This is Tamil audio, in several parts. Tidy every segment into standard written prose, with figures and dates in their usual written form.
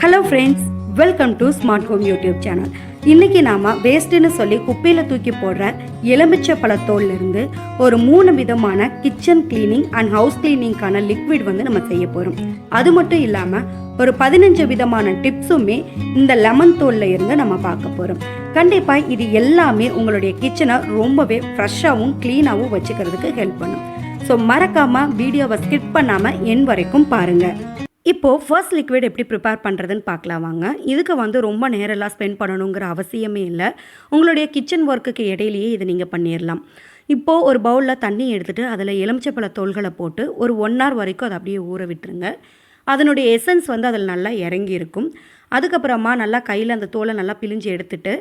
Hello friends, welcome to smart home YouTube channel. இன்றைக்கி நாம் வேஸ்ட்டுன்னு சொல்லி குப்பையில் தூக்கி போடுற எலுமிச்சை பழத்தோல்லேருந்து ஒரு 3 விதமான கிச்சன் கிளீனிங் அண்ட் ஹவுஸ் கிளீனிங்கான லிக்விட் வந்து நம்ம செய்ய போகிறோம். அது மட்டும் இல்லாமல் ஒரு 15 விதமான டிப்ஸுமே இந்த லெமன் தோலில் இருந்து நம்ம பார்க்க போகிறோம். கண்டிப்பாக இது எல்லாமே உங்களுடைய கிச்சனை ரொம்பவே ஃப்ரெஷ்ஷாகவும் க்ளீனாகவும் வச்சுக்கிறதுக்கு ஹெல்ப் பண்ணும். ஸோ மறக்காமல் வீடியோவை ஸ்கிப் பண்ணாமல் என் வரைக்கும் பாருங்கள். இப்போது ஃபர்ஸ்ட் லிக்விட் எப்படி ப்ரிப்பேர் பண்ணுறதுன்னு பார்க்கலாம் வாங்க. இதுக்கு வந்து ரொம்ப நேரம்லாம் ஸ்பெண்ட் பண்ணணுங்கிற அவசியமே இல்லை. உங்களுடைய கிச்சன் ஒர்க்குக்கு இடையிலேயே இதை நீங்கள் பண்ணிடலாம். இப்போது ஒரு பவுலில் தண்ணி எடுத்துகிட்டு அதில் எலுமிச்சைப்பழ தோல்களை போட்டு ஒரு 1 hour வரைக்கும் அதை அப்படியே ஊற விட்டுருங்க. அதனுடைய எசன்ஸ் வந்து அதில் நல்லா இறங்கி இருக்கும். அதுக்கப்புறமா நல்லா கையில் அந்த தோலை நல்லா பிழிஞ்சு எடுத்துட்டு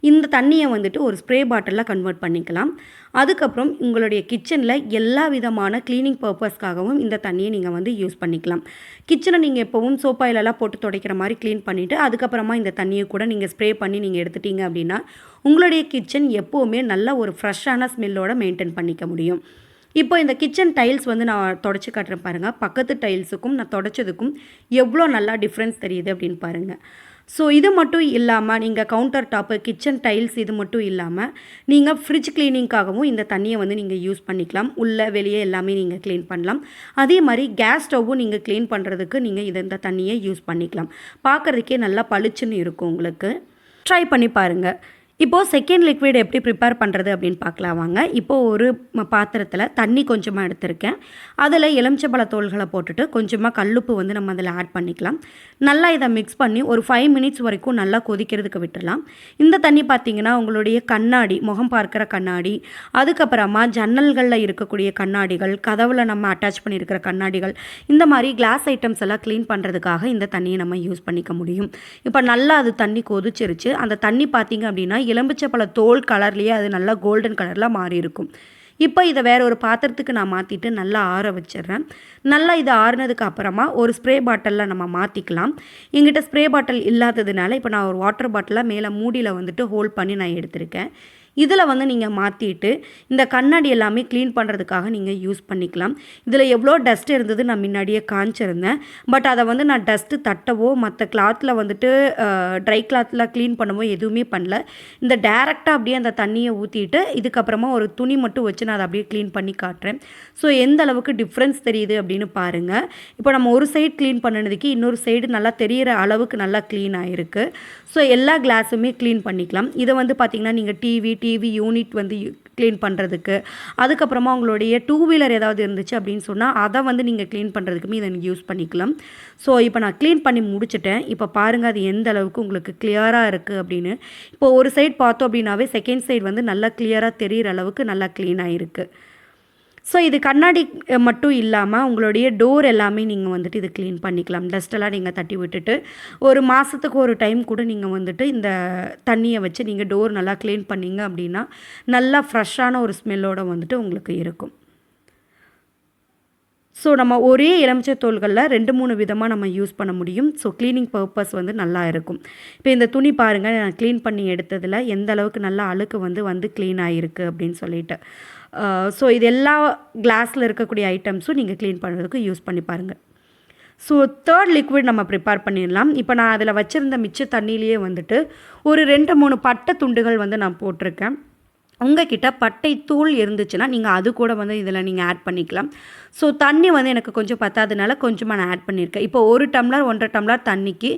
இந்த தண்ணியை வந்துட்டு ஒரு ஸ்ப்ரே பாட்டிலில் கன்வெர்ட் பண்ணிக்கலாம். அதுக்கப்புறம் உங்களுடைய கிச்சனில் எல்லா விதமான க்ளீனிங் பர்பஸ்க்காகவும் இந்த தண்ணியை நீங்கள் வந்து யூஸ் பண்ணிக்கலாம். கிச்சனை நீங்கள் எப்போவும் சோப்பாயிலெல்லாம் போட்டு துடைக்கிற மாதிரி க்ளீன் பண்ணிவிட்டு அதுக்கப்புறமா இந்த தண்ணியை கூட நீங்கள் ஸ்ப்ரே பண்ணி நீங்கள் எடுத்துட்டீங்க அப்படின்னா உங்களுடைய கிச்சன் எப்போவுமே நல்ல ஒரு ஃப்ரெஷ்ஷான ஸ்மெல்லோடு மெயின்டைன் பண்ணிக்க முடியும். இப்போ இந்த கிச்சன் டைல்ஸ் வந்து நான் தொடச்சி காட்டுறேன் பாருங்கள். பக்கத்து டைல்ஸுக்கும் நான் தொடச்சதுக்கும் எவ்வளோ நல்லா டிஃப்ரென்ஸ் தெரியுது அப்படின்னு பாருங்கள். ஸோ இது மட்டும் இல்லாமல் நீங்கள் கவுண்டர் டாப்பு, கிச்சன் டைல்ஸ் இது மட்டும் இல்லாமல் நீங்கள் ஃப்ரிட்ஜ் க்ளீனிங்காகவும் இந்த தண்ணியை வந்து நீங்கள் யூஸ் பண்ணிக்கலாம். உள்ளே வெளியே எல்லாமே நீங்கள் க்ளீன் பண்ணலாம். அதே மாதிரி கேஸ் ஸ்டவ்வும் நீங்கள் க்ளீன் பண்ணுறதுக்கு நீங்கள் இந்த தண்ணியை யூஸ் பண்ணிக்கலாம். பார்க்குறதுக்கே நல்லா பளிச்சுன்னு இருக்கும். உங்களுக்கு ட்ரை பண்ணி பாருங்கள். இப்போது செகண்ட் லிக்விட் எப்படி ப்ரிப்பேர் பண்ணுறது அப்படின்னு பார்க்கலாம் வாங்க. இப்போது ஒரு பாத்திரத்தில் தண்ணி கொஞ்சமாக எடுத்திருக்கேன். அதில் எலுமிச்சைப்பழ தோல்களை போட்டுட்டு கொஞ்சமாக கல்லுப்பு வந்து நம்ம அதில் ஆட் பண்ணிக்கலாம். நல்லா இதை மிக்ஸ் பண்ணி ஒரு 5 minutes வரைக்கும் நல்லா கொதிக்கிறதுக்கு விட்டுடலாம். இந்த தண்ணி பார்த்திங்கன்னா உங்களுடைய கண்ணாடி, முகம் பார்க்குற கண்ணாடி, அதுக்கப்புறமா ஜன்னல்களில் இருக்கக்கூடிய கண்ணாடிகள், கதவில் நம்ம அட்டாச் பண்ணியிருக்கிற கண்ணாடிகள், இந்த மாதிரி கிளாஸ் ஐட்டம்ஸ் எல்லாம் க்ளீன் பண்ணுறதுக்காக இந்த தண்ணியை நம்ம யூஸ் பண்ணிக்க முடியும். இப்போ நல்லா அது தண்ணி கொதிச்சிருச்சு. அந்த தண்ணி பார்த்திங்க அப்படின்னா எலுமிச்சைப்பழ தோல் கலர்லேயே அது நல்லா கோல்டன் கலரில் மாறி இருக்கும். இப்போ இதை வேறு ஒரு பாத்திரத்துக்கு நான் மாற்றிட்டு நல்லா ஆற வச்சிடுறேன். நல்லா இது ஆறுனதுக்கு அப்புறமா ஒரு ஸ்ப்ரே பாட்டிலில் நம்ம மாற்றிக்கலாம். எங்கிட்ட ஸ்ப்ரே பாட்டில் இல்லாததுனால இப்போ நான் ஒரு வாட்டர் பாட்டிலில் மேலே மூடியில் வந்துட்டு ஹோல்ட் பண்ணி நான் எடுத்திருக்கேன். இதில் வந்து நீங்கள் மாற்றிட்டு இந்த கண்ணாடி எல்லாமே க்ளீன் பண்ணுறதுக்காக நீங்கள் யூஸ் பண்ணிக்கலாம். இதில் எவ்வளோ டஸ்ட் இருந்தது நான் முன்னாடியே காமிச்சிருந்தேன். பட் அதை வந்து நான் டஸ்ட்டு தட்டவோ மற்ற கிளாத்தில் வந்துட்டு ட்ரை கிளாத்தில் க்ளீன் பண்ணவோ எதுவுமே பண்ணல. இந்த டேரெக்டாக அப்படியே அந்த தண்ணியை ஊற்றிட்டு இதுக்கப்புறமா ஒரு துணி மட்டும் வச்சு நான் அதை அப்படியே க்ளீன் பண்ணி காட்டுறேன். ஸோ எந்த அளவுக்கு டிஃப்ரென்ஸ் தெரியுது அப்படின்னு பாருங்கள். இப்போ நம்ம ஒரு சைடு க்ளீன் பண்ணினதுக்கு இன்னொரு சைடு நல்லா தெரிகிற அளவுக்கு நல்லா க்ளீன் ஆகிருக்கு. ஸோ எல்லா கிளாஸுமே க்ளீன் பண்ணிக்கலாம். இதை வந்து பார்த்திங்கன்னா நீங்கள் டிவி யூனிட் வந்து க்ளீன் பண்ணுறதுக்கு, அதுக்கப்புறமா உங்களுடைய 2 வீலர் ஏதாவது இருந்துச்சு அப்படின்னு சொன்னால் அதை வந்து நீங்கள் க்ளீன் பண்ணுறதுக்குமே இதை யூஸ் பண்ணிக்கலாம். ஸோ இப்போ நான் க்ளீன் பண்ணி முடிச்சிட்டேன். இப்போ பாருங்கள் அது எந்த அளவுக்கு உங்களுக்கு கிளியராக இருக்குது அப்படின்னு. இப்போ ஒரு சைடு பார்த்தோம் அப்படின்னாவே செகண்ட் சைடு வந்து நல்லா கிளியராக தெரிகிற அளவுக்கு நல்லா க்ளீன் ஆகிருக்கு. ஸோ இது கண்ணாடி மட்டும் இல்லாமல் உங்களுடைய டோர் எல்லாமே நீங்கள் வந்துட்டு இது க்ளீன் பண்ணிக்கலாம். டஸ்ட்டெல்லாம் நீங்கள் தட்டி விட்டுட்டு ஒரு மாதத்துக்கு ஒரு டைம் கூட நீங்கள் வந்துட்டு இந்த தண்ணியை வச்சு நீங்கள் டோர் நல்லா க்ளீன் பண்ணிங்க அப்படின்னா நல்லா ஃப்ரெஷ்ஷான ஒரு ஸ்மெல்லோடு வந்துட்டு உங்களுக்கு இருக்கும். ஸோ நம்ம ஒரே எலுமிச்சை தோல்களில் 2-3 விதமாக நம்ம யூஸ் பண்ண முடியும். ஸோ க்ளீனிங் பர்பஸ் வந்து நல்லா இருக்கும். இப்போ இந்த துணி பாருங்கள், நான் க்ளீன் பண்ணி எடுத்ததில் எந்த அளவுக்கு நல்லா அழுக்கு வந்து க்ளீன் ஆகிருக்கு அப்படின்னு சொல்லிட்டு. ஸோ இது எல்லா கிளாஸில் இருக்கக்கூடிய ஐட்டம்ஸும் நீங்கள் க்ளீன் பண்ணுறதுக்கு யூஸ் பண்ணி பாருங்கள். ஸோ தேர்ட் லிக்விட் நம்ம ப்ரிப்பேர் பண்ணிடலாம். இப்போ நான் அதில் வச்சுருந்த மிச்ச தண்ணியிலேயே வந்துட்டு ஒரு 2-3 பட்டை துண்டுகள் வந்து நான் போட்டிருக்கேன். உங்கள்கிட்ட பட்டை தூள் இருந்துச்சுன்னா நீங்கள் அது கூட வந்து இதில் நீங்கள் ஆட் பண்ணிக்கலாம். ஸோ தண்ணி வந்து எனக்கு கொஞ்சம் பத்தாததுனால கொஞ்சமாக நான் ஆட் பண்ணியிருக்கேன். இப்போ 1 டம்ளர் 1.5 டம்ளர் தண்ணிக்கு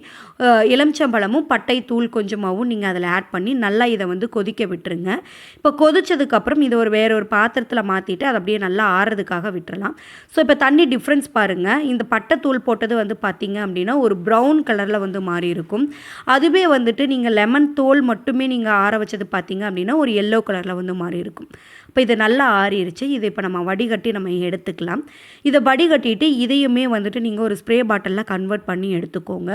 எலுமிச்சம்பழமும் பட்டை தூள் கொஞ்சமாகவும் நீங்கள் அதில் ஆட் பண்ணி நல்லா இதை வந்து கொதிக்க விட்டுருங்க. இப்போ கொதிச்சதுக்கப்புறம் இதை வேறு ஒரு பாத்திரத்தில் மாற்றிட்டு அதை அப்படியே நல்லா ஆறுறதுக்காக விட்டுறலாம். ஸோ இப்போ தண்ணி டிஃப்ரென்ஸ் பாருங்கள். இந்த பட்டை தூள் போட்டது வந்து பார்த்திங்க அப்படின்னா ஒரு ப்ரௌன் கலரில் வந்து மாறி இருக்கும். அதுவே வந்துட்டு நீங்கள் லெமன் தோல் மட்டுமே நீங்கள் ஆற வச்சது பார்த்திங்க அப்படின்னா ஒரு எல்லோ கலரில் வந்து மாறி இருக்கும். இப்போ இது நல்லா ஆறிடுச்சு. இதை இப்போ நம்ம வடிகட்டி நம்ம எடுத்துக்கலாம். இதை வடிகட்டிட்டு இதையுமே வந்துட்டு நீங்கள் ஒரு ஸ்ப்ரே பாட்டிலில் கன்வெர்ட் பண்ணி எடுத்துக்கோங்க.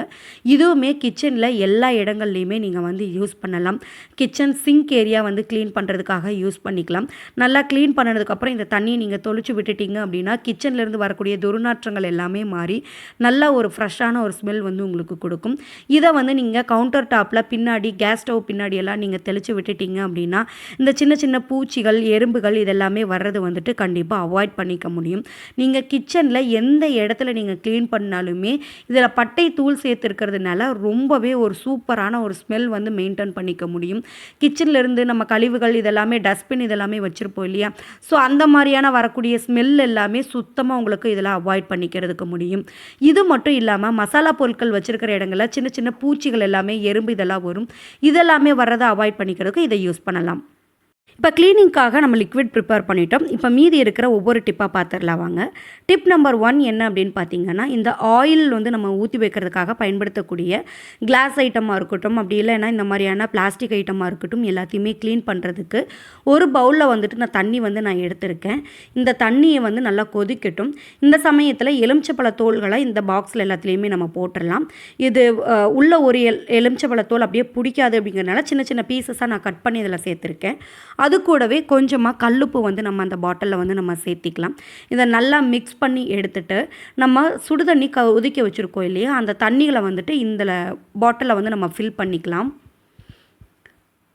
இதுவுமே கிச்சனில் எல்லா இடங்கள்லையுமே நீங்கள் வந்து யூஸ் பண்ணலாம். கிச்சன் சிங்க் ஏரியா வந்து க்ளீன் பண்ணுறதுக்காக யூஸ் பண்ணிக்கலாம். நல்லா க்ளீன் பண்ணதுக்கப்புறம் இந்த தண்ணியை நீங்கள் தொளிச்சு விட்டுட்டீங்க அப்படின்னா கிச்சன்லேருந்து வரக்கூடிய துர்நாற்றங்கள் எல்லாமே மாறி நல்லா ஒரு ஃப்ரெஷ்ஷான ஒரு ஸ்மெல் வந்து உங்களுக்கு கொடுக்கும். இதை வந்து நீங்கள் கவுண்டர் டாப்பில் பின்னாடி கேஸ் ஸ்டவ் பின்னாடி எல்லாம் நீங்கள் தெளித்து விட்டுட்டீங்க அப்படின்னா இந்த சின்ன சின்ன பூச்சிகள், எறும்பு எறும்புகள் இதெல்லாமே வர்றது வந்துட்டு கண்டிப்பாக அவாய்ட் பண்ணிக்க முடியும். நீங்கள் கிச்சனில் எந்த இடத்துல நீங்கள் க்ளீன் பண்ணாலுமே இதில் பட்டை தூள் சேர்த்துருக்கிறதுனால ரொம்பவே ஒரு சூப்பரான ஒரு ஸ்மெல் வந்து மெயின்டைன் பண்ணிக்க முடியும். கிச்சன்லேருந்து நம்ம கழிவுகள் இதெல்லாமே டஸ்ட்பின் இதெல்லாமே வச்சுருப்போம் இல்லையா, ஸோ அந்த மாதிரியான வரக்கூடிய ஸ்மெல் எல்லாமே சுத்தமாக உங்களுக்கு இதில் அவாய்ட் பண்ணிக்கிறதுக்கு முடியும். இது மட்டும் இல்லாமல் மசாலா பொருட்கள் வச்சுருக்கிற இடங்களில் சின்ன சின்ன பூச்சிகள் எல்லாமே எறும்பு இதெல்லாம் வரும். இதெல்லாமே வர்றதை அவாய்ட் பண்ணிக்கிறதுக்கு இதை யூஸ் பண்ணலாம். இப்போ க்ளீனிங்காக நம்ம லிக்விட் ப்ரிப்பேர் பண்ணிட்டோம். இப்போ மீதி இருக்கிற ஒவ்வொரு டிப்பாக பார்த்துடலாம் வாங்க. டிப் நம்பர் 1 என்ன அப்படின்னு பார்த்தீங்கன்னா, இந்த ஆயில் வந்து நம்ம ஊற்றி வைக்கிறதுக்காக பயன்படுத்தக்கூடிய கிளாஸ் ஐட்டமாக இருக்கட்டும், அப்படி இல்லைன்னா இந்த மாதிரியான பிளாஸ்டிக் ஐட்டமாக இருக்கட்டும், எல்லாத்தையுமே க்ளீன் பண்ணுறதுக்கு ஒரு பவுலில் வந்துட்டு நான் தண்ணி வந்து நான் எடுத்திருக்கேன். இந்த தண்ணியை வந்து நல்லா கொதிக்கட்டும். இந்த சமயத்தில் எலுமிச்சப்பழ தோல்களை இந்த பாக்ஸில் எல்லாத்துலேயுமே நம்ம போட்டுடலாம். இது உள்ள ஒரு எலுமிச்சப்பழ தோல் அப்படியே பிடிக்காது அப்படிங்கிறனால சின்ன சின்ன பீசஸாக நான் கட் பண்ணி இதில் சேர்த்துருக்கேன். அது கூடவே கொஞ்சமாக கல்லுப்பு வந்து நம்ம அந்த பாட்டிலில் வந்து நம்ம சேர்த்திக்கலாம். இதை நல்லா மிக்ஸ் பண்ணி எடுத்துகிட்டு நம்ம சுடுதண்ணி கொதிக்க வச்சுருக்கோம் இல்லையா, அந்த தண்ணிகளை வந்துட்டு இந்த பாட்டிலில் வந்து நம்ம ஃபில் பண்ணிக்கலாம்.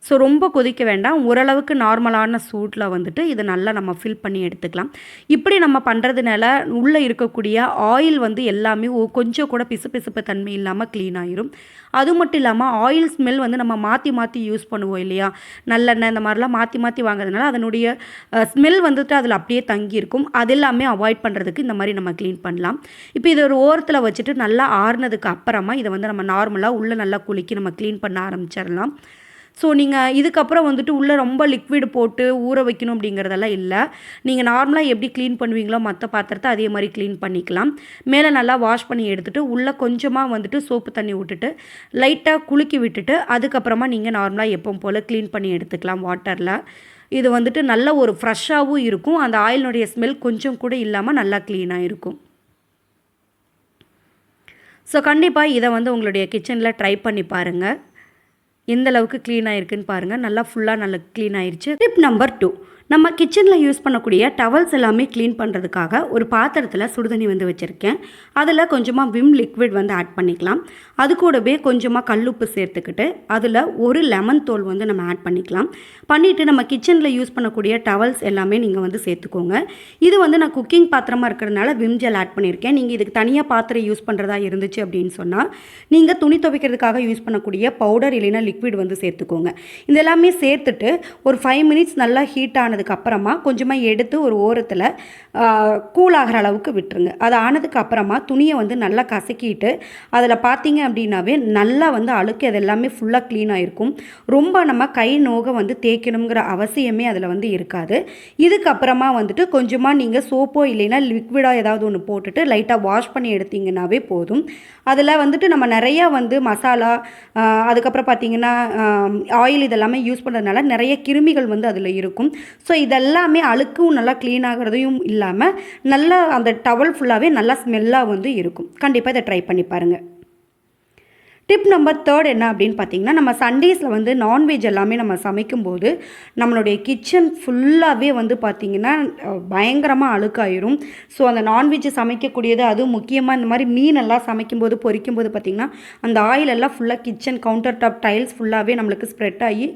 ஸோ ரொம்ப கொதிக்க வேண்டாம், ஓரளவுக்கு நார்மலான சூட்டில் வந்துட்டு இதை நல்லா நம்ம ஃபில் பண்ணி எடுத்துக்கலாம். இப்படி நம்ம பண்ணுறதுனால உள்ளே இருக்கக்கூடிய ஆயில் வந்து எல்லாமே கொஞ்சம் கூட பிசுபிசுப்பு தன்மை இல்லாமல் க்ளீன் ஆயிரும். அது மட்டும் இல்லாமல் ஆயில் ஸ்மெல் வந்து நம்ம மாற்றி மாற்றி யூஸ் பண்ணுவோம் இல்லையா, நல்லெண்ணெய் இந்த மாதிரிலாம் மாற்றி மாற்றி வாங்குறதுனால அதனுடைய ஸ்மெல் வந்துட்டு அதில் அப்படியே தங்கியிருக்கும். அது எல்லாமே அவாய்ட் பண்ணுறதுக்கு இந்த மாதிரி நம்ம க்ளீன் பண்ணலாம். இப்போ இதை ஒரு ஓரத்தில் வச்சுட்டு நல்லா ஆறுனதுக்கு அப்புறமா இதை வந்து நம்ம நார்மலாக உள்ளே நல்லா குலுக்கி நம்ம க்ளீன் பண்ண ஆரம்பிச்சிடலாம். ஸோ நீங்கள் இதுக்கப்புறம் வந்துட்டு உள்ளே ரொம்ப லிக்விட் போட்டு ஊற வைக்கணும் அப்படிங்கிறதெல்லாம் இல்லை. நீங்கள் நார்மலாக எப்படி க்ளீன் பண்ணுவீங்களோ மற்ற பாத்திரத்தை அதே மாதிரி க்ளீன் பண்ணிக்கலாம். மேலே நல்லா வாஷ் பண்ணி எடுத்துகிட்டு உள்ளே கொஞ்சமாக வந்துட்டு சோப்பு தண்ணி விட்டுட்டு லைட்டாக குலுக்கி விட்டுட்டு அதுக்கப்புறமா நீங்கள் நார்மலாக எப்பவும் போல் க்ளீன் பண்ணி எடுத்துக்கலாம் வாட்டரில். இது வந்துட்டு நல்ல ஒரு ஃப்ரெஷ்ஷாகவும் இருக்கும். அந்த ஆயிலினுடைய ஸ்மெல் கொஞ்சம் கூட இல்லாமல் நல்லா க்ளீனாக இருக்கும். ஸோ கண்டிப்பாக இதை வந்து உங்களுடைய கிச்சனில் ட்ரை பண்ணி பாருங்கள். எந்த அளவுக்கு க்ளீன் ஆகிருக்குன்னு பாருங்கள். நல்லா ஃபுல்லாக நல்லா க்ளீன் ஆயிடுச்சு. டிப் நம்பர் 2, நம்ம கிச்சனில் யூஸ் பண்ணக்கூடிய டவல்ஸ் எல்லாமே க்ளீன் பண்ணுறதுக்காக ஒரு பாத்திரத்தில் சுடுதண்ணி வந்து வச்சுருக்கேன். அதில் கொஞ்சமாக விம் லிக்விட் வந்து ஆட் பண்ணிக்கலாம். அது கூடவே கொஞ்சமாக கல்லுப்பு சேர்த்துக்கிட்டு அதில் ஒரு லெமன் தோல் வந்து நம்ம ஆட் பண்ணிக்கலாம். பண்ணிவிட்டு நம்ம கிச்சனில் யூஸ் பண்ணக்கூடிய டவல்ஸ் எல்லாமே நீங்கள் வந்து சேர்த்துக்கோங்க. இது வந்து நான் குக்கிங் பாத்திரமாக இருக்கிறதுனால விம் ஜெல் ஆட் பண்ணியிருக்கேன். நீங்கள் இதுக்கு தனியாக பாத்திரம் யூஸ் பண்ணுறதா இருந்துச்சு அப்படின்னு சொன்னால் நீங்கள் துணி துவைக்கிறதுக்காக யூஸ் பண்ணக்கூடிய பவுடர் இல்லைன்னா லிக்விட் வந்து சேர்த்துக்கோங்க. இது எல்லாமே சேர்த்துட்டு ஒரு 5 மினிட்ஸ் நல்லா ஹீட் ஆனதுக்கப்புறமா கொஞ்சமாக எடுத்து ஒரு ஓரத்தில் கூலாகிற அளவுக்கு விட்டுருங்க. அது ஆனதுக்கு அப்புறமா துணியை வந்து நல்லா கசக்கிட்டு அதில் பார்த்தீங்க அப்படின்னாவே நல்லா வந்து அழுக்கு அது எல்லாமே ஃபுல்லாக க்ளீன் ஆகிருக்கும். ரொம்ப நம்ம கை நோக வந்து தேய்க்கணுங்கிற அவசியமே அதில் வந்து இருக்காது. இதுக்கப்புறமா வந்துட்டு கொஞ்சமாக நீங்கள் சோப்போ இல்லைன்னா லிக்விடாக ஏதாவது ஒன்று போட்டுட்டு லைட்டாக வாஷ் பண்ணி எடுத்திங்கன்னாவே போதும். அதில் வந்துட்டு நம்ம நிறையா வந்து மசாலா அதுக்கப்புறம் பார்த்திங்கன்னா ஆயில் இதெல்லாமே யூஸ் பண்ணுறதுனால நிறைய கிருமிகள் வந்து அதில் இருக்கும். ஸோ இதெல்லாமே அழுக்கும் நல்லா க்ளீன் ஆகிறதையும் இல்லாமல் நல்லா அந்த டவல் ஃபுல்லாகவே நல்லா ஸ்மெல்லாக வந்து இருக்கும். கண்டிப்பாக இதை ட்ரை பண்ணி பாருங்கள். டிப் நம்பர் 3 என்ன அப்படின்னு பார்த்தீங்கன்னா, நம்ம சண்டேஸில் வந்து நான்வெஜ் எல்லாமே நம்ம சமைக்கும்போது நம்மளுடைய கிச்சன் ஃபுல்லாகவே வந்து பார்த்திங்கன்னா பயங்கரமாக அழுக்காயிரும். ஸோ அந்த நான்வெஜ் சமைக்கக்கூடியது அதுவும் முக்கியமாக இந்த மாதிரி மீனெல்லாம் சமைக்கும்போது பொரிக்கும்போது பார்த்திங்கன்னா அந்த ஆயில் எல்லாம் ஃபுல்லாக கிச்சன் கவுண்டர் டாப் டைல்ஸ் ஃபுல்லாகவே நம்மளுக்கு ஸ்ப்ரெட் ஆகி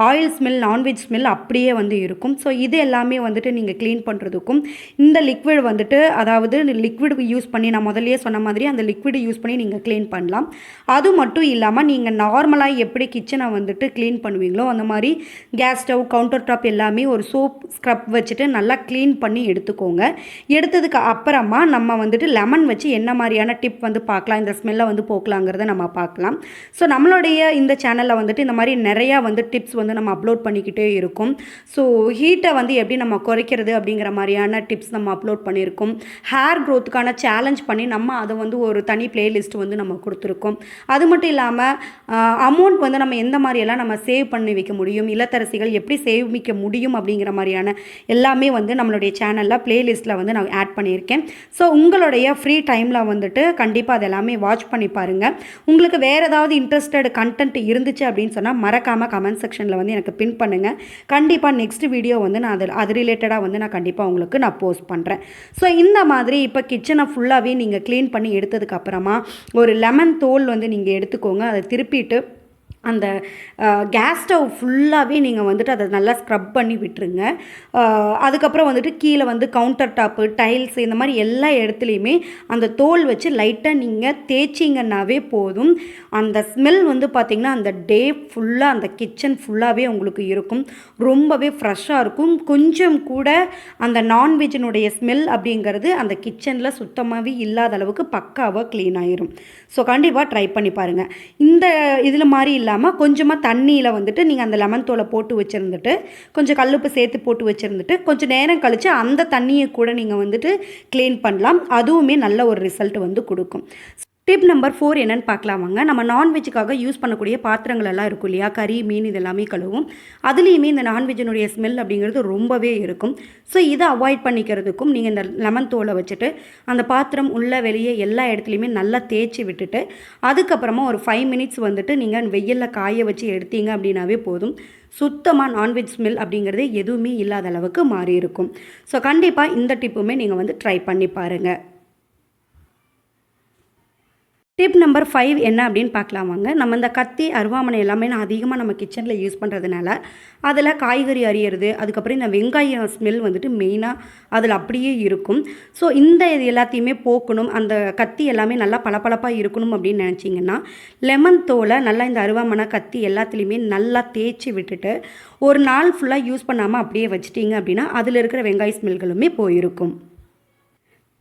ஆயில் ஸ்மெல் நான்வெஜ் ஸ்மெல் அப்படியே வந்து இருக்கும். ஸோ இது எல்லாமே வந்துட்டு நீங்கள் க்ளீன் பண்ணுறதுக்கும் இந்த லிக்விட் வந்துட்டு அதாவது லிக்விட் யூஸ் பண்ணி நான் முதல்லையே சொன்ன மாதிரி அந்த லிக்விட் யூஸ் பண்ணி நீங்கள் க்ளீன் பண்ணலாம். அது மட்டும் இல்லாமல் நீங்கள் நார்மலாக எப்படி கிச்சனை வந்துட்டு க்ளீன் பண்ணுவீங்களோ அந்த மாதிரி கேஸ் ஸ்டவ் கவுண்டர் டாப் எல்லாமே ஒரு சோப் ஸ்க்ரப் வச்சுட்டு நல்லா க்ளீன் பண்ணி எடுத்துக்கோங்க. எடுத்ததுக்கு அப்புறமா நம்ம வந்துட்டு லெமன் வச்சு என்ன மாதிரியான டிப் வந்து பார்க்கலாம், இந்த ஸ்மெல்லை வந்து போக்கலாங்கிறத நம்ம பார்க்கலாம். ஸோ நம்மளுடைய இந்த சேனலில் வந்துட்டு இந்த மாதிரி நிறையா வந்து டிப்ஸ் வந்து நம்ம அப்லோட் பண்ணிக்கிட்டே இருக்கும். ஸோ ஹீட்டை வந்து எப்படி நம்ம குறைக்கிறது அப்படிங்கிற மாதிரியான டிப்ஸ் நம்ம அப்லோட் பண்ணியிருக்கோம். ஹேர் க்ரோத்துக்கான சேலஞ்ச் பண்ணி நம்ம அதை வந்து ஒரு தனி பிளேலிஸ்ட் வந்து நம்ம கொடுத்துருக்கோம். அது மட்டும் இல்லாமல் அமௌண்ட் வந்து நம்ம எந்த மாதிரியெல்லாம் நம்ம சேவ் பண்ணி வைக்க முடியும், இல்லத்தரசிகள் எப்படி சேமிக்க முடியும் அப்படிங்கிற மாதிரியான எல்லாமே வந்து நம்மளுடைய சேனலில் பிளேலிஸ்ட்டில் வந்து நான் ஆட் பண்ணியிருக்கேன். ஸோ உங்களுடைய ஃப்ரீ டைமில் வந்துட்டு கண்டிப்பாக அது எல்லாமே வாட்ச் பண்ணி பாருங்கள். உங்களுக்கு வேறு ஏதாவது இன்ட்ரெஸ்டட் கண்டென்ட் இருந்துச்சு அப்படின்னு சொன்னால் மறக்காமல் கமெண்ட் செக்ஷனில் வந்து எனக்கு பின் பண்ணுங்கள். கண்டிப்பாக நெக்ஸ்ட் வீடியோ வந்து நான் அது ரிலேட்டடாக வந்து நான் கண்டிப்பாக உங்களுக்கு நான் போஸ்ட் பண்ணுறேன். ஸோ இந்த மாதிரி இப்போ கிச்சனை ஃபுல்லாகவே நீங்கள் க்ளீன் பண்ணி எடுத்ததுக்கப்புறமா ஒரு லெமன் தோல் வந்து நீங்கள் எடுத்துக்கோங்க. அதை திருப்பிட்டு அந்த கேஸ் ஸ்டவ் ஃபுல்லாகவே நீங்கள் வந்துட்டு அதை நல்லா ஸ்க்ரப் பண்ணி விட்டுருங்க. அதுக்கப்புறம் வந்துட்டு கீழே வந்து கவுண்டர் டாப்பு, டைல்ஸ் இந்த மாதிரி எல்லா இடத்துலையுமே அந்த தோல் வச்சு லைட்டாக நீங்கள் தேய்ச்சிங்கன்னாவே போதும். அந்த ஸ்மெல் வந்து பார்த்திங்கன்னா அந்த டே ஃபுல்லாக அந்த கிச்சன் ஃபுல்லாகவே உங்களுக்கு இருக்கும். ரொம்பவே ஃப்ரெஷ்ஷாக இருக்கும். கொஞ்சம் கூட அந்த நான்வெஜ்ஜினுடைய ஸ்மெல் அப்படிங்கிறது அந்த கிச்சனில் சுத்தமாகவே இல்லாத அளவுக்கு பக்காவாக க்ளீன் ஆயிரும். ஸோ கண்டிப்பாக ட்ரை பண்ணி பாருங்கள். இந்த இதில் மாதிரி இல்லாமல் கொஞ்சமாக தண்ணியில் வந்துட்டு நீங்கள் அந்த லெமன் தோலை போட்டு வச்சுருந்துட்டு கொஞ்சம் கல்லுப்பு சேர்த்து போட்டு வச்சுருந்துட்டு கொஞ்சம் நேரம் கழித்து அந்த தண்ணியை கூட நீங்கள் வந்துட்டு க்ளீன் பண்ணலாம். அதுவுமே நல்ல ஒரு ரிசல்ட் வந்து கொடுக்கும். டிப் நம்பர் 4 என்னென்னு பார்க்கலாம் வாங்க. நம்ம நான்வெஜ்ஜுக்காக யூஸ் பண்ணக்கூடிய பாத்திரங்கள் எல்லாம் இருக்கும் இல்லையா, கறி, மீன் இதெல்லாமே கழுவும். அதுலேயுமே இந்த நான்வெஜ்ஜினுடைய ஸ்மெல் அப்படிங்கிறது ரொம்பவே இருக்கும். ஸோ இதை அவாய்ட் பண்ணிக்கிறதுக்கும் நீங்கள் இந்த லெமன் தோலை வச்சுட்டு அந்த பாத்திரம் உள்ளே வெளியே எல்லா இடத்துலையுமே நல்லா தேய்ச்சி விட்டுட்டு அதுக்கப்புறமா ஒரு 5 மினிட்ஸ் வந்துட்டு நீங்கள் வெயிலில் காய வச்சு எடுத்தீங்க அப்படின்னாவே போதும். சுத்தமாக நான்வெஜ் ஸ்மெல் அப்படிங்கிறது எதுவுமே இல்லாத அளவுக்கு மாறி இருக்கும். ஸோ கண்டிப்பாக இந்த டிப்புமே நீங்கள் வந்து ட்ரை பண்ணி பாருங்கள். டிப் நம்பர் 5 என்ன அப்படின்னு பார்க்கலாம் வாங்க. நம்ம இந்த கத்தி, அருவாமனை எல்லாமே அதிகமாக நம்ம கிச்சனில் யூஸ் பண்ணுறதுனால அதில் காய்கறி அரியறது, அதுக்கப்புறம் இந்த வெங்காயம் ஸ்மெல் வந்துட்டு மெயினாக அதில் அப்படியே இருக்கும். ஸோ இந்த இது எல்லாத்தையுமே போக்கணும், அந்த கத்தி எல்லாமே நல்லா பளபளப்பாக இருக்கணும் அப்படின்னு நினச்சிங்கன்னா லெமன் தோலை நல்லா இந்த அருவாமனை, கத்தி எல்லாத்துலேயுமே நல்லா தேய்ச்சி விட்டுட்டு ஒரு நாள் ஃபுல்லாக யூஸ் பண்ணாமல் அப்படியே வச்சிட்டிங்க அப்படின்னா அதில் இருக்கிற வெங்காய ஸ்மெல்களுமே போயிருக்கும்.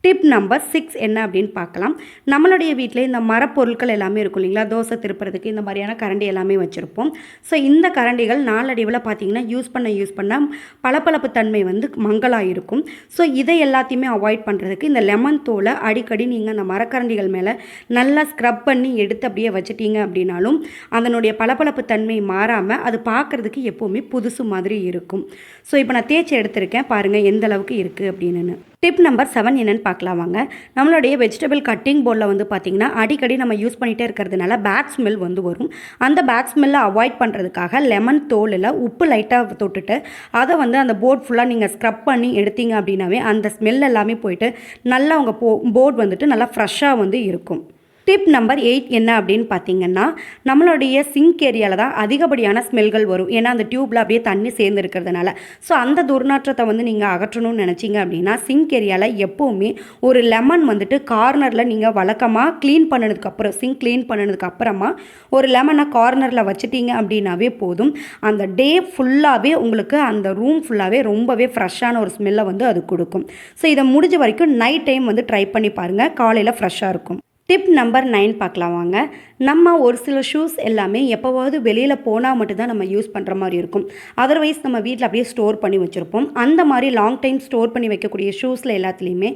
டிப் நம்பர் 6 என்ன அப்படின்னு பார்க்கலாம். நம்மளுடைய வீட்டில் இந்த மரப்பொருட்கள் எல்லாமே இருக்கும் இல்லைங்களா, தோசை திருப்புறதுக்கு இந்த மாதிரியான கரண்டி எல்லாமே வச்சுருப்போம். ஸோ இந்த கரண்டிகள் நாளடைவில் பார்த்திங்கன்னா யூஸ் பண்ண பளபளப்பு தன்மை வந்து மங்கலாக இருக்கும். ஸோ இதை எல்லாத்தையுமே அவாய்ட் பண்ணுறதுக்கு இந்த லெமன் தோலை அடிக்கடி நீங்கள் அந்த மரக்கரண்டிகள் மேலே நல்லா ஸ்க்ரப் பண்ணி எடுத்து அப்படியே வச்சிட்டிங்க அப்படின்னாலும் அதனுடைய பளபளப்பு தன்மை மாறாமல் அது பார்க்குறதுக்கு எப்போவுமே புதுசு மாதிரி இருக்கும். ஸோ இப்போ நான் தேய்ச்சி எடுத்திருக்கேன், பாருங்கள் எந்த அளவுக்கு இருக்குது அப்படின்னு. டிப் நம்பர் 7 என்னென்னு பார்க்கலாம் வாங்க. நம்மளுடைய வெஜிடபிள் கட்டிங் போர்டில் வந்து பார்த்திங்கன்னா அடிக்கடி நம்ம யூஸ் பண்ணிகிட்டே இருக்கிறதுனால பேட் ஸ்மெல் வந்து வரும். அந்த பேட் ஸ்மெல்லை அவாய்ட் பண்ணுறதுக்காக லெமன் தோலில் உப்பு லைட்டாக தொட்டுட்டு அதை வந்து அந்த போர்ட் ஃபுல்லாக நீங்கள் ஸ்க்ரப் பண்ணி எடுத்தீங்க அப்படின்னாவே அந்த ஸ்மெல் எல்லாமே போயிட்டு நல்லா உங்கள் போர்ட் வந்துட்டு நல்லா ஃப்ரெஷ்ஷாக வந்து இருக்கும். டிப் நம்பர் 8 என்ன அப்படின்னு பார்த்தீங்கன்னா, நம்மளுடைய சிங்க் ஏரியாவில் தான் அதிகப்படியான ஸ்மெல்கள் வரும். ஏன்னா அந்த டியூப்பில் அப்படியே தண்ணி சேர்ந்து இருக்கிறதுனால. ஸோ அந்த துர்நாற்றத்தை வந்து நீங்கள் அகற்றணும்னு நினச்சிங்க அப்படின்னா சிங்க் ஏரியாவில் எப்போவுமே ஒரு லெமன் வந்துட்டு கார்னரில் நீங்கள் வழக்கமாக சிங்க் க்ளீன் பண்ணினதுக்கப்புறமா ஒரு லெமனை கார்னரில் வச்சுட்டீங்க அப்படின்னாவே போதும். அந்த டே ஃபுல்லாகவே உங்களுக்கு அந்த ரூம் ஃபுல்லாகவே ரொம்பவே ஃப்ரெஷ்ஷான ஒரு ஸ்மெல்லை வந்து அது கொடுக்கும். ஸோ இதை முடிஞ்ச வரைக்கும் நைட் டைம் வந்து ட்ரை பண்ணி பாருங்கள், காலையில் ஃப்ரெஷ்ஷாக இருக்கும். டிப் நம்பர் 9 பார்க்கலாம் வாங்க. நம்ம ஒரு சில ஷூஸ் எல்லாமே எப்போவாவது வெளியில் போனால் மட்டும்தான் நம்ம யூஸ் பண்ணுற மாதிரி இருக்கும். அதர்வைஸ் நம்ம வீட்டில் அப்படியே ஸ்டோர் பண்ணி வச்சுருப்போம். அந்த மாதிரி லாங் டைம் ஸ்டோர் பண்ணி வைக்கக்கூடிய ஷூஸில் எல்லாத்துலேயுமே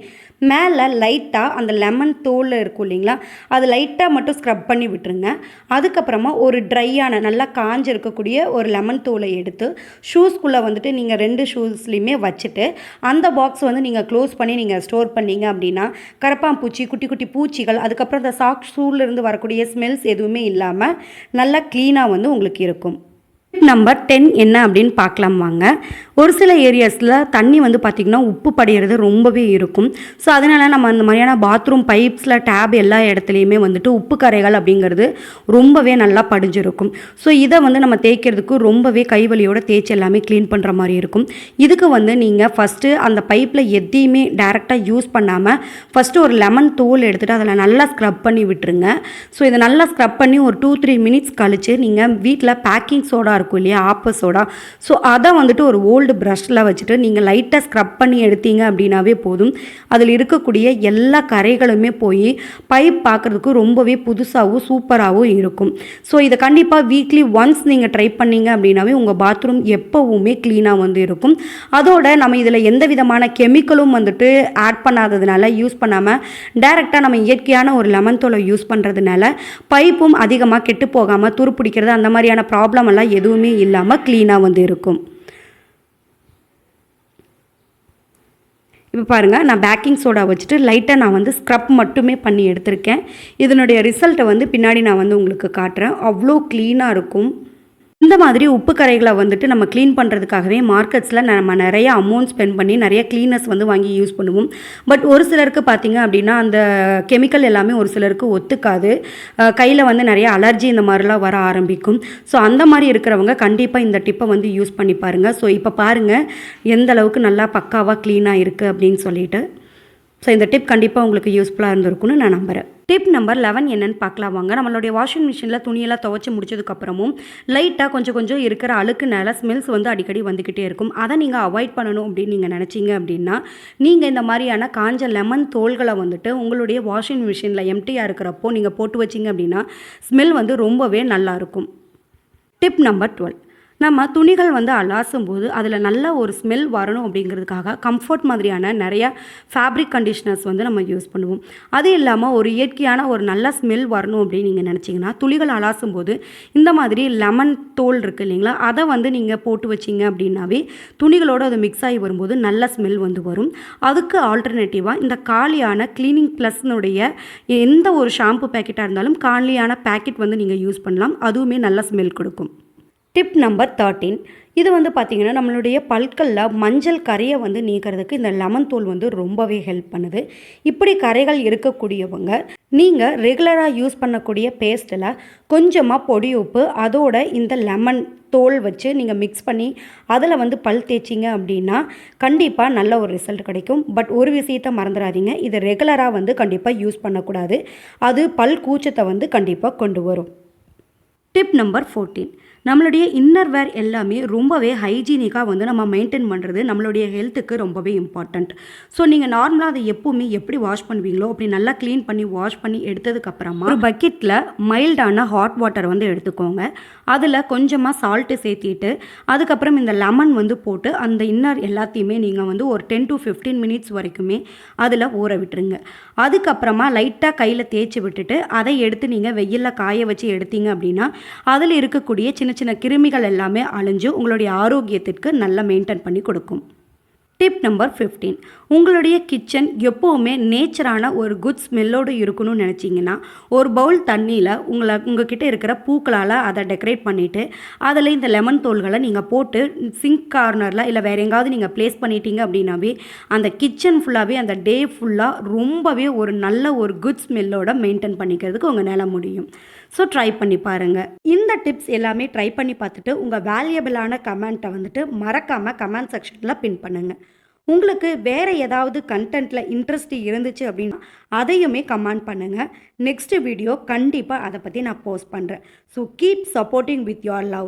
மேலே லைட்டாக அந்த லெமன் தோலில் இருக்கும் இல்லைங்களா, அது லைட்டாக மட்டும் ஸ்க்ரப் பண்ணி விட்டுருங்க. அதுக்கப்புறமா ஒரு ட்ரையான நல்லா காஞ்சி இருக்கக்கூடிய ஒரு லெமன் தோலை எடுத்து ஷூஸ்குள்ளே வந்துட்டு நீங்கள் 2 ஷூஸ்லேயுமே வச்சுட்டு அந்த பாக்ஸ் வந்து நீங்கள் க்ளோஸ் பண்ணி நீங்கள் ஸ்டோர் பண்ணீங்க அப்படின்னா கரப்பாம்பூச்சி, குட்டி குட்டி பூச்சிகள், அதுக்கப்புறம் அந்த சாக்ஸ் ஷூலேருந்து வரக்கூடிய ஸ்மெல்ஸ் எதுவுமே இல்லாமல் நல்லா க்ளீனாக வந்து உங்களுக்கு இருக்கும். நம்பர் 10 என்ன அப்படின்னு பார்க்கலாம் வாங்க. ஒரு சில ஏரியாஸில் தண்ணி வந்து பார்த்திங்கன்னா உப்பு படிகிறது ரொம்பவே இருக்கும். ஸோ அதனால் நம்ம அந்த மாதிரியான பாத்ரூம் பைப்ஸில் டேப் எல்லா இடத்துலையுமே வந்துட்டு உப்பு கரைகள் அப்படிங்கிறது ரொம்பவே நல்லா படிஞ்சிருக்கும். ஸோ இதை வந்து நம்ம தேய்க்கிறதுக்கு ரொம்பவே கைவலியோட தேய்ச்சி எல்லாமே க்ளீன் பண்ணுற மாதிரி இருக்கும். இதுக்கு வந்து நீங்கள் ஃபஸ்ட்டு அந்த பைப்பில் எதையுமே டேரெக்டாக யூஸ் பண்ணாமல் ஃபஸ்ட்டு ஒரு லெமன் தோல் எடுத்துகிட்டு அதில் நல்லா ஸ்க்ரப் பண்ணி விட்டுருங்க. ஸோ இதை நல்லா ஸ்க்ரப் பண்ணி ஒரு 2-3 மினிட்ஸ் கழித்து நீங்கள் வீட்டில் பேக்கிங் சோடா இருக்கும் இல்லையா, ஆப்ப சோடா, ஸோ அதை வந்துட்டு ஒரு ஓல்டு ப்ரஷ்ல வச்சுட்டு நீங்கள் லைட்டாக ஸ்க்ரப் பண்ணி எடுத்தீங்க அப்படின்னாவே போதும். அதில் இருக்கக்கூடிய எல்லா கரைகளுமே போய் பைப் பார்க்குறதுக்கு ரொம்பவே புதுசாகவும் சூப்பராகவும் இருக்கும். ஸோ இதை கண்டிப்பாக வீக்லி ஒன்ஸ் நீங்கள் ட்ரை பண்ணீங்க அப்படின்னாவே உங்கள் பாத்ரூம் எப்போவுமே க்ளீனாக வந்து இருக்கும். அதோட நம்ம இதில் எந்த விதமான கெமிக்கலும் வந்துட்டு ஆட் பண்ணாததுனால, யூஸ் பண்ணாமல் டைரெக்டாக நம்ம இயற்கையான ஒரு லெமன் தோலை யூஸ் பண்ணுறதுனால பைப்பும் அதிகமாக கெட்டு போகாமல் துருப்பிடிக்கிறது அந்த மாதிரியான ப்ராப்ளம் எல்லாம் எதுவுமே இல்லாமல் க்ளீனாக வந்து இருக்கும். இப்போ பாருங்கள், நான் பேக்கிங் சோடா வச்சுட்டு லைட்டாக நான் வந்து ஸ்க்ரப் மட்டுமே பண்ணி எடுத்திருக்கேன். இதனுடைய ரிசல்ட்டை வந்து பின்னாடி நான் வந்து உங்களுக்கு காட்டுறேன். அவ்வளோ க்ளீனாக இருக்கும். இந்த மாதிரி உப்பு கரைகளை வந்துட்டு நம்ம க்ளீன் பண்ணுறதுக்காகவே மார்க்கெட்ஸில் நம்ம நிறைய அமௌண்ட் ஸ்பெண்ட் பண்ணி நிறைய க்ளீனர்ஸ் வந்து வாங்கி யூஸ் பண்ணுவோம். பட் ஒரு சிலருக்கு பார்த்திங்க அப்படின்னா அந்த கெமிக்கல் எல்லாமே ஒரு சிலருக்கு ஒத்துக்காது. கையில் வந்து நிறைய அலர்ஜி இந்த மாதிரிலாம் வர ஆரம்பிக்கும். ஸோ அந்த மாதிரி இருக்கிறவங்க கண்டிப்பாக இந்த டிப்பை வந்து யூஸ் பண்ணி பாருங்கள். ஸோ இப்போ பாருங்கள் எந்த அளவுக்கு நல்லா பக்காவாக க்ளீனாக இருக்குது அப்படின்னு சொல்லிட்டு. ஸோ இந்த டிப் கண்டிப்பாக உங்களுக்கு யூஸ்ஃபுல்லாக இருந்திருக்குன்னு நான் நம்புகிறேன். டிப் நம்பர் 11 என்னென்னு பார்க்கலாம் வாங்க. நம்மளுடைய வாஷிங் மிஷினில் துணியெல்லாம் துவைச்சி முடிச்சதுக்கப்புறமும் லைட்டாக கொஞ்சம் கொஞ்சம் இருக்கிற அழுக்குனால ஸ்மெல்ஸ் வந்து அடிக்கடி வந்துக்கிட்டே இருக்கும். அதை நீங்கள் அவாய்ட் பண்ணணும் அப்படின்னு நீங்கள் நினச்சிங்க அப்படின்னா நீங்கள் இந்த மாதிரியான காஞ்ச லெமன் தோள்களை வந்துட்டு உங்களுடைய வாஷிங் மிஷினில் எம்டியாக இருக்கிறப்போ நீங்கள் போட்டு வச்சிங்க அப்படின்னா ஸ்மெல் வந்து ரொம்பவே நல்லாயிருக்கும். டிப் நம்பர் 12 நம்ம துணிகள் வந்து அலாசும் போது அதில் நல்ல ஒரு ஸ்மெல் வரணும் அப்படிங்கிறதுக்காக கம்ஃபர்ட் மாதிரியான நிறையா ஃபேப்ரிக் கண்டிஷ்னர்ஸ் வந்து நம்ம யூஸ் பண்ணுவோம். அது இல்லாமல் ஒரு இயற்கையான ஒரு நல்ல ஸ்மெல் வரணும் அப்படின்னு நீங்கள் நினச்சிங்கன்னா துணிகள் அலாசும் போது இந்த மாதிரி லெமன் தோல் இருக்குது இல்லைங்களா, அதை வந்து நீங்கள் போட்டு வச்சிங்க அப்படின்னாவே துணிகளோடு அது மிக்ஸ் ஆகி வரும்போது நல்ல ஸ்மெல் வந்து வரும். அதுக்கு ஆல்டர்னேட்டிவாக இந்த காலியான க்ளீனிங் ப்ளஸ்னுடைய எந்த ஒரு ஷாம்பு பேக்கெட்டாக இருந்தாலும் காலியான பேக்கெட் வந்து நீங்கள் யூஸ் பண்ணலாம். அதுவுமே நல்ல ஸ்மெல் கொடுக்கும். டிப் நம்பர் 13 இது வந்து பார்த்திங்கன்னா நம்மளுடைய பற்களில் மஞ்சள் கரையை வந்து நீக்கிறதுக்கு இந்த லெமன் தூள் வந்து ரொம்பவே ஹெல்ப் பண்ணுது. இப்படி கரைகள் இருக்கக்கூடியவங்க நீங்கள் ரெகுலராக யூஸ் பண்ணக்கூடிய பேஸ்ட்டில் கொஞ்சமாக பொடி உப்பு அதோட இந்த லெமன் தோல் வச்சு நீங்கள் மிக்ஸ் பண்ணி அதில் வந்து பல் தேய்ச்சிங்க அப்படின்னா கண்டிப்பாக நல்ல ஒரு ரிசல்ட் கிடைக்கும். பட் ஒரு விஷயத்தை மறந்துடாதீங்க, இது ரெகுலராக வந்து கண்டிப்பாக யூஸ் பண்ணக்கூடாது. அது பல் கூச்சத்தை வந்து கண்டிப்பாக கொண்டு வரும். டிப் நம்பர் 14 நம்மளுடைய இன்னர் வேர் எல்லாமே ரொம்பவே ஹைஜீனிக்காக வந்து நம்ம மெயின்டைன் பண்ணுறது நம்மளுடைய ஹெல்த்துக்கு ரொம்பவே இம்பார்ட்டண்ட். ஸோ நீங்கள் நார்மலாக அதை எப்போவுமே எப்படி வாஷ் பண்ணுவீங்களோ அப்படி நல்லா க்ளீன் பண்ணி வாஷ் பண்ணி எடுத்ததுக்கப்புறமா ஒரு பக்கெட்டில் மைல்டான ஹாட் வாட்டர் வந்து எடுத்துக்கோங்க. அதில் கொஞ்சமாக சால்ட்டு சேர்த்திட்டு அதுக்கப்புறம் இந்த லெமன் வந்து போட்டு அந்த இன்னர் எல்லாத்தையுமே நீங்கள் வந்து ஒரு 10 to 15 மினிட்ஸ் வரைக்குமே அதில் ஊற விட்டுருங்க. அதுக்கப்புறமா லைட்டாக கையில் தேய்ச்சி விட்டுட்டு அதை எடுத்து நீங்கள் வெயிலில் காய வச்சு எடுத்தீங்க அப்படின்னா அதில் இருக்கக்கூடிய சின்ன சின்ன கிருமிகள் எல்லாமே அழிஞ்சு உங்களுடைய ஆரோக்கியத்திற்கு நல்லா மெயின்டைன் பண்ணி கொடுக்கும். டிப் நம்பர் 15 உங்களுடைய கிச்சன் எப்போவுமே நேச்சரான ஒரு குட் ஸ்மெல்லோடு இருக்கணும்னு நினச்சிங்கன்னா ஒரு பவுல் தண்ணியில் உங்ககிட்ட இருக்கிற பூக்களால் அதை டெக்கரேட் பண்ணிவிட்டு அதில் இந்த லெமன் தோல்களை நீங்கள் போட்டு சிங்க் கார்னரில் இல்லை வேறு எங்காவது நீங்கள் ப்ளேஸ் பண்ணிட்டீங்க அப்படின்னாவே அந்த கிச்சன் ஃபுல்லாகவே அந்த டே ஃபுல்லாக ரொம்பவே ஒரு நல்ல ஒரு குட் ஸ்மெல்லோட மெயின்டைன் பண்ணிக்கிறதுக்கு உங்களால் முடியும். ஸோ ட்ரை பண்ணி பாருங்கள். இந்த டிப்ஸ் எல்லாமே ட்ரை பண்ணி பார்த்துட்டு உங்கள் வேல்யூபிளான கமெண்ட்டை வந்துட்டு மறக்காமல் கமெண்ட் செக்ஷனில் பின் பண்ணுங்கள். உங்களுக்கு வேறு ஏதாவது கண்டென்ட்டில் இன்ட்ரெஸ்ட் இருந்துச்சு அப்படின்னா அதையுமே கமெண்ட் பண்ணுங்கள். நெக்ஸ்ட் வீடியோ கண்டிப்பாக அதை பற்றி நான் போஸ்ட் பண்ணுறேன். So keep supporting with your loves.